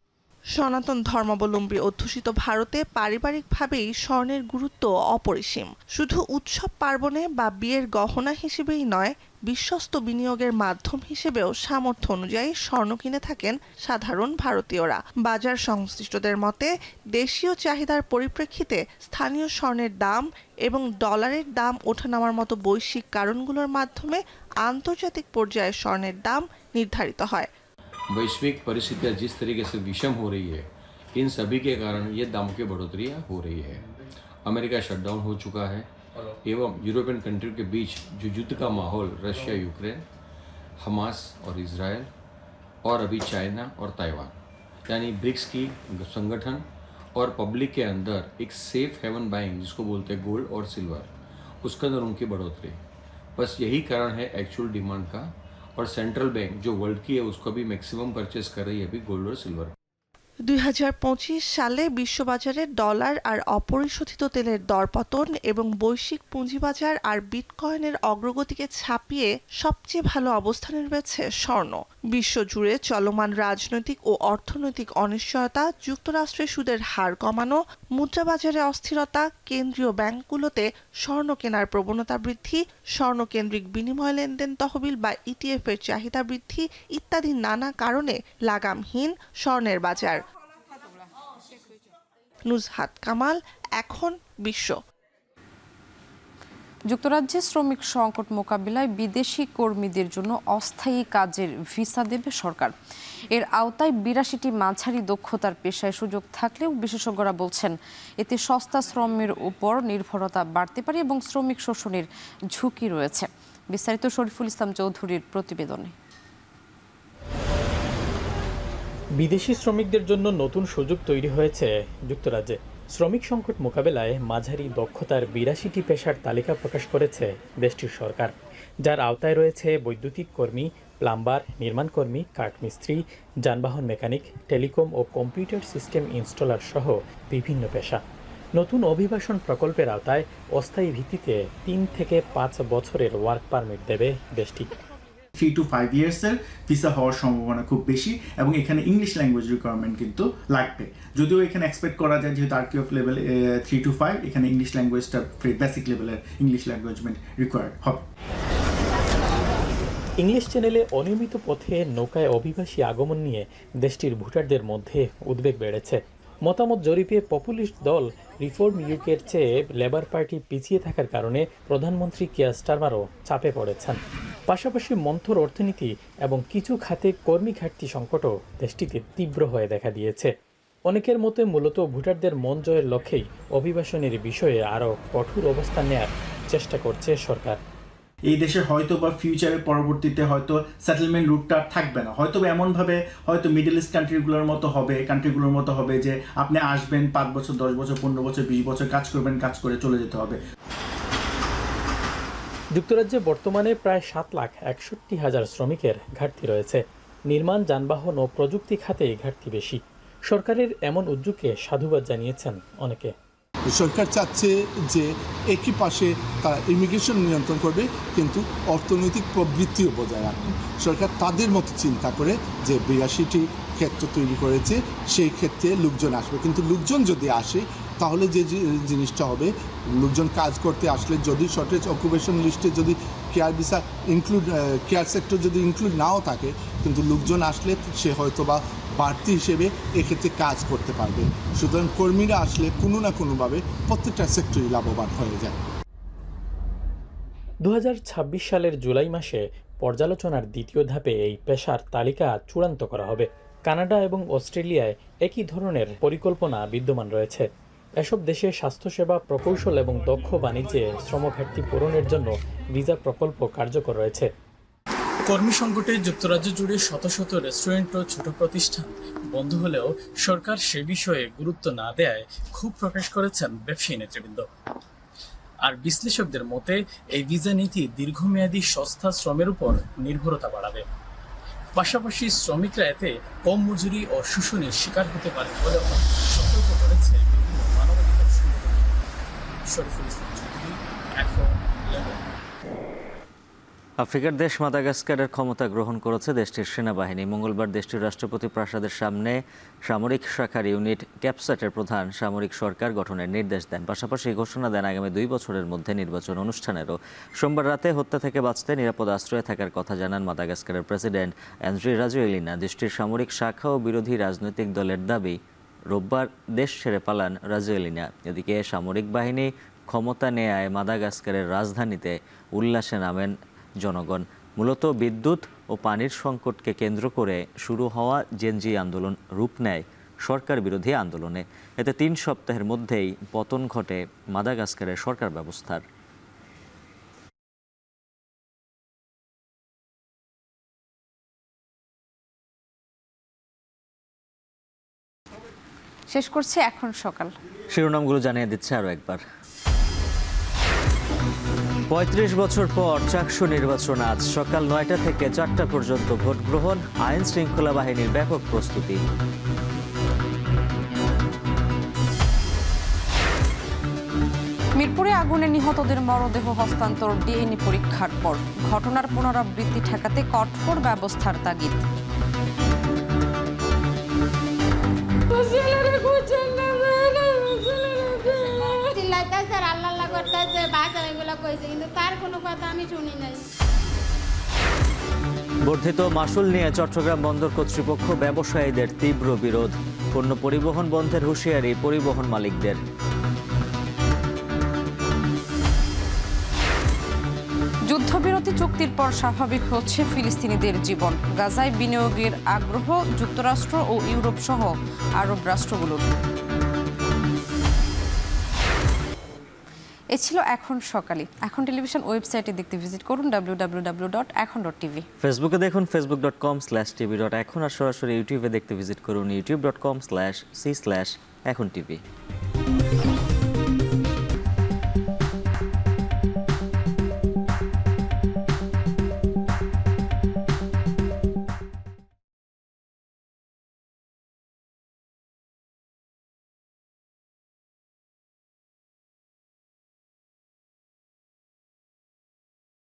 সনাতন ধর্মাবলম্বী অধ্যুষিত ভারতে পারিবারিকভাবেই স্বর্ণের গুরুত্ব অপরিসীম। শুধু উৎসব পার্বণে বা বিয়ের গহনা হিসেবেই নয়, বিশ্বস্ত বিনিয়োগের মাধ্যম হিসেবেও সামর্থ্য অনুযায়ী স্বর্ণ কিনে থাকেন সাধারণ ভারতীয়রা। বাজার সংশ্লিষ্টদের মতে দেশীয় চাহিদার পরিপ্রেক্ষিতে স্থানীয় স্বর্ণের দাম এবং ডলারের দাম ওঠানামার মতো বৈশ্বিক কারণগুলোর মাধ্যমে আন্তর্জাতিক পর্যায়ে স্বর্ণের দাম নির্ধারিত হয়। वैश्विक परिस्थितियाँ जिस तरीके से विषम हो रही है, इन सभी के कारण ये दाम की बढ़ोतरी हो रही है। अमेरिका शटडाउन हो चुका है एवं यूरोपियन कंट्री के बीच जो युद्ध का माहौल, रशिया यूक्रेन, हमास और इजराइल और अभी चाइना और ताइवान, यानी ब्रिक्स की संगठन और पब्लिक के अंदर एक सेफ हेवन बाइंग जिसको बोलते हैं गोल्ड और सिल्वर, उसके अंदर उनकी बढ़ोतरी, बस यही कारण है एक्चुअल डिमांड का। और सेंट्रल बैंक जो वर्ल्ड की है उसको भी मैक्सिमम परचेस कर रही है अभी गोल्ड और सिल्वर। 2025 সালে বিশ্ববাজারে ডলার আর অপরিশোধিত তেলের দরপতন এবং বৈশ্বিক পুঁজিবাজার আর বিটকয়েনের অগ্রগতিকে ছাপিয়ে সবচেয়ে ভালো অবস্থানে রয়েছে স্বর্ণ। বিশ্বজুড়ে চলমান রাজনৈতিক ও অর্থনৈতিক অনিশ্চয়তা, যুক্তরাষ্ট্রের সুদের হার কমানো, মুদ্রাবাজারে অস্থিরতা, কেন্দ্রীয় ব্যাংকগুলোতে স্বর্ণ কেনার প্রবণতা বৃদ্ধি, স্বর্ণকেন্দ্রিক বিনিময় লেনদেন তহবিল বা ইটিএফ এর চাহিদা বৃদ্ধি ইত্যাদি নানা কারণে লাগামহীন স্বর্ণের বাজার। নুজহাত কামাল, এখন বিশ্ব। যুক্তরাজ্যে শ্রমিক সংকট মোকাবিলায় বিদেশি কর্মীদের জন্য অস্থায়ী কাজের ভিসা দেবে সরকার। এর আওতায় 82টি মাঝারি দক্ষতার পেশায় সুযোগ থাকলেও বিশেষজ্ঞরা বলছেন এতে সস্তা শ্রমের উপর নির্ভরতা বাড়তে পারে এবং শ্রমিক শোষণের ঝুঁকি রয়েছে। বিস্তারিত শরীফুল ইসলাম চৌধুরীর প্রতিবেদনে। বিদেশি শ্রমিকদের জন্য নতুন সুযোগ তৈরি হয়েছে যুক্তরাজ্যে। শ্রমিক সংকট মোকাবেলায় মাঝারি দক্ষতার 82টি পেশার তালিকা প্রকাশ করেছে দেশটির সরকার, যার আওতায় রয়েছে বৈদ্যুতিক কর্মী, প্লাম্বার, নির্মাণ কর্মী, কাঠমিস্ত্রি, যানবাহন মেকানিক, টেলিকম ও কম্পিউটার সিস্টেম ইনস্টলার সহ বিভিন্ন পেশা। নতুন অভিবাসন প্রকল্পের আওতায় অস্থায়ী ভিত্তিতে 3 থেকে 5 বছরের ওয়ার্ক পারমিট দেবে দেশটি। 3 to 5 years-এর ভিসা হওয়ার সম্ভাবনা খুব বেশি এবং এখানে ইংলিশ ল্যাঙ্গুয়েজ রিকোয়ারমেন্ট কিন্তু লাগবে। যদিও এখানে এক্সপেক্ট করা যায় যেহেতু আরকিউএফ লেভেল 3 to 5, এখানে ইংলিশ ল্যাঙ্গুয়েজটা বেসিক লেভেলের ইংলিশ ল্যাঙ্গুয়েজমেন্ট রিকোয়ার্ড হবে। ইংলিশ চ্যানেলে অনিয়মিত পথে নৌকায় অভিবাসী আগমন নিয়ে দেশটির ভোটারদের মধ্যে উদ্বেগ বেড়েছে। মতামত জরিপে পপুলিস্ট দল রিফর্ম ইউকের চেয়ে লেবার পার্টি পিছিয়ে থাকার কারণে প্রধানমন্ত্রী কিয়ার স্টারমারও চাপে পড়েছেন। পাশাপাশি মন্থর অর্থনীতি এবং কিছু খাতে কর্মী ঘাটতি সংকটও দেশটিতে তীব্র হয়ে দেখা দিয়েছে। অনেকের মতে মূলত ভোটারদের মন জয়ের লক্ষ্যেই অভিবাসনের বিষয়ে আরও কঠোর অবস্থান নেয়ার চেষ্টা করছে সরকার। এই দেশে হয়তো বা ফিউচারের পরবর্তীতে হয়তো সেটেলমেন্ট রুটটা থাকবে না, হয়তো এমনভাবে হয়তো মিডল ইস্ট কান্ট্রিগুলোর মতো হবে যে আপনি আসবেন 5 বছর 10 বছর 15 বছর 20 বছর কাজ করবেন, কাজ করে চলে যেতে হবে। যুক্তরাজ্যে বর্তমানে প্রায় 7,61,000 শ্রমিকের ঘাটতি রয়েছে। নির্মাণ, যানবাহন ও প্রযুক্তি খাতে ঘাটতি বেশি। সরকারের এমন উদ্যোগকে সাধুবাদ জানিয়েছেন অনেকে। সরকার চাচ্ছে যে একই পাশে তারা ইমিগ্রেশন নিয়ন্ত্রণ করবে কিন্তু অর্থনৈতিক প্রবৃত্তিও বজায় রাখবে। সরকার তাদের মতো চিন্তা করে যে 82টি ক্ষেত্র তৈরি করেছে, সেই ক্ষেত্রে লোকজন আসবে। কিন্তু লোকজন যদি আসে তাহলে যে জিনিসটা হবে, লোকজন কাজ করতে আসলে যদি শর্টেজ অকুপেশন লিস্টে যদি কেয়ার ভিসা কেয়ার সেক্টর যদি ইনক্লুড নাও থাকে, কিন্তু লোকজন আসলে সে হয়তো বা বাড়তি হিসেবে এক্ষেত্রে কাজ করতে পারবে। সুতরাং কর্মীরা আসলে কোনো না কোনোভাবে প্রত্যেকটা সেক্টরই লাভবান হয়ে যায়। 2026 সালের জুলাই মাসে পর্যালোচনার দ্বিতীয় ধাপে এই পেশার তালিকা চূড়ান্ত করা হবে। কানাডা এবং অস্ট্রেলিয়ায় একই ধরনের পরিকল্পনা বিদ্যমান রয়েছে। এসব দেশে স্বাস্থ্যসেবা, প্রকৌশল এবং দক্ষ বাণিজ্যে শ্রমঘাটতি পূরণের জন্য ভিসা প্রকল্প কার্যকর রয়েছে। কর্মী সংকটে যুক্তরাজ্য জুড়ে শত শত রেস্টুরেন্ট ও ছোট প্রতিষ্ঠান বন্ধ হলেও সরকার সে বিষয়ে গুরুত্ব না দেয়ায় ক্ষোভ প্রকাশ করেছেন ব্যবসায়ী নেতৃবৃন্দ। আর বিশ্লেষকদের মতে এই ভিসা নীতি দীর্ঘমেয়াদী সস্তা শ্রমের উপর নির্ভরতা বাড়াবে। পাশাপাশি শ্রমিকরা এতে কম মজুরি ও শোষণের শিকার হতে পারে বলেও সতর্ক করেছে বিভিন্ন মানবাধিকার সংগঠন। শরীফুল ইসলাম চৌধুরী, এখন লেবানন। আফ্রিকার দেশ মাদাগাস্কারের ক্ষমতা গ্রহণ করেছে দেশটির সেনাবাহিনী। মঙ্গলবার দেশটির রাষ্ট্রপতি প্রাসাদের সামনে সামরিক শাখার ইউনিট ক্যাপসাটের প্রধান সামরিক সরকার গঠনের নির্দেশ দেন। পাশাপাশি ঘোষণা দেন আগামী 2 বছরের মধ্যে নির্বাচন অনুষ্ঠানেরও। সোমবার রাতে হত্যা থেকে বাঁচতে নিরাপদ আশ্রয়ে থাকার কথা জানান মাদাগাস্কারের প্রেসিডেন্ট অ্যান্দ্রি রাজোয়েলিনা। দেশটির সামরিক শাখা ও বিরোধী রাজনৈতিক দলের দাবি রোববার দেশ ছেড়ে পালান রাজোয়েলিনা। এদিকে সামরিক বাহিনী ক্ষমতা নেয়ায় মাদাগাস্কারের রাজধানীতে উল্লাসে নামেন জনগণ। মূলত বিদ্যুৎ ও পানির সংকটকে কেন্দ্র করে শুরু হওয়া জেনজি আন্দোলন রূপ নেয় সরকার বিরোধী আন্দোলনে। এতে 3 সপ্তাহের মধ্যেই পতন ঘটে মাদাগাস্কারের সরকার ব্যবস্থার। শেষ করছি এখন সকাল। শিরোনামগুলো জানিয়ে দিচ্ছে আরও একবার। 35 বছর পর চাকসু নির্বাচন আজ সকাল 9টা থেকে 4টা পর্যন্ত ভোট গ্রহণ। আইন শৃঙ্খলা বাহিনীর ব্যাপক প্রস্তুতি। মিরপুরে আগুনে নিহতদের মরদেহ হস্তান্তর ডিএনএ পরীক্ষার পর। ঘটনার পুনরাবৃত্তি ঠেকাতে কঠোর ব্যবস্থার তাগিদ। বর্ধিত মাসুল নিয়ে চট্টগ্রাম বন্দর কর্তৃপক্ষ ব্যবসায়ীদের তীব্র বিরোধ। পণ্য পরিবহন বন্ধের হুঁশিয়ারি পরিবহন মালিকদের। যুদ্ধবিরতি চুক্তির পর স্বাভাবিক হচ্ছে ফিলিস্তিনিদের জীবন। গাজায় বিনিয়োগের আগ্রহ যুক্তরাষ্ট্র ও ইউরোপ সহ আরব রাষ্ট্রগুলোর। এ ছিল এখন সকালে। এখন টেলিভিশন ওয়েবসাইটে দেখতে ভিজিট করুন www.ekhon.tv। ফেসবুকে দেখুন facebook.com/tv.ekhon আর সরাসরি ইউটিউবে দেখতে ভিজিট করুন youtube.com/c/ekhon tv।